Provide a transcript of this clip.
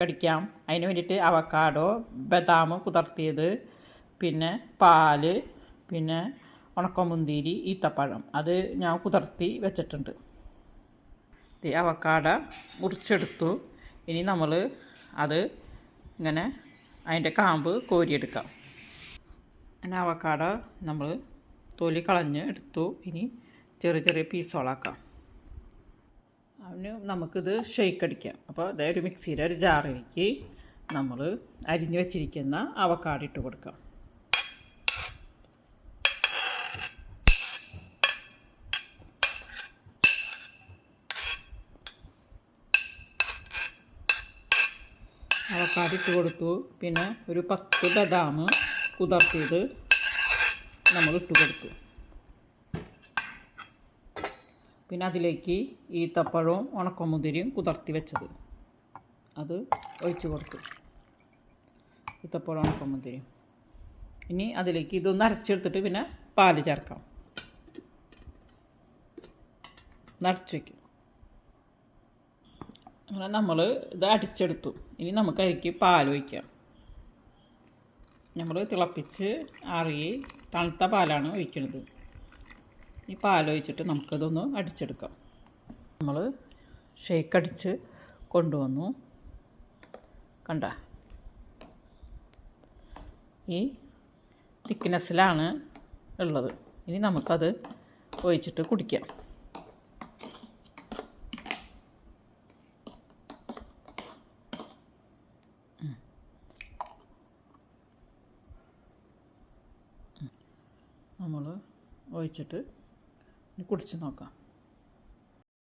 കടിക്കാം. അതിന് വേണ്ടിയിട്ട് അവക്കാഡോ, ബദാം കുതിർത്തിയത്, പിന്നെ പാല്, പിന്നെ ഉണക്കമുന്തിരി, ഈത്തപ്പഴം അത് ഞാൻ കുതിർത്തി വെച്ചിട്ടുണ്ട്. അവക്കാഡോ മുറിച്ചെടുത്തു. ഇനി നമ്മൾ അത് ഇങ്ങനെ അതിൻ്റെ കാമ്പ് കോരിയെടുക്കാം. അങ്ങനെ അവക്കാഡോ നമ്മൾ തൊലി കളഞ്ഞ് എടുത്തു. ഇനി ചെറിയ ചെറിയ പീസുകളാക്കാം. അതിന് നമുക്കിത് ഷെയ്ക്ക് അടിക്കാം. അപ്പോൾ അതായത് ഒരു മിക്സിയുടെ ഒരു ജാറിലേക്ക് നമ്മൾ അരിഞ്ഞ് വെച്ചിരിക്കുന്ന അവക്കാഡോ ഇട്ട് കൊടുക്കാം. അവക്കാഡോ ഇട്ട് കൊടുത്തു. പിന്നെ ഒരു 10 ബദാം കുതിർത്തിയത് നമ്മൾ ഇട്ട് കൊടുത്തു. പിന്നെ അതിലേക്ക് ഈത്തപ്പഴവും ഉണക്കമുന്തിരിയും കുതിർത്തി വെച്ചത് അത് ഒഴിച്ച് കൊടുത്തു. ഈത്തപ്പഴം ഉണക്കമുന്തിരിയും. ഇനി അതിലേക്ക് ഇതൊന്ന് അരച്ചെടുത്തിട്ട് പിന്നെ പാല് ചേർക്കാം. നിറച്ച് വയ്ക്കും. അങ്ങനെ നമ്മൾ ഇത് അടിച്ചെടുത്തു. ഇനി നമുക്ക് അതിലേക്ക് പാൽ ഒഴിക്കാം. നമ്മൾ തിളപ്പിച്ച് ആറിയ തണുത്ത പാലാണ് ഒഴിക്കുന്നത്. ഈ പാലൊഴിച്ചിട്ട് നമുക്കതൊന്ന് അടിച്ചെടുക്കാം. നമ്മൾ ഷേക്ക് അടിച്ച് കൊണ്ടുവന്നു. കണ്ട ഈ തിക്നെസ്സിലാണ് ഉള്ളത്. ഇനി നമുക്കത് ഒഴിച്ചിട്ട് കുടിക്കാം. നമ്മൾ ഒഴിച്ചിട്ട് കുടിച്ച് നോക്കാം.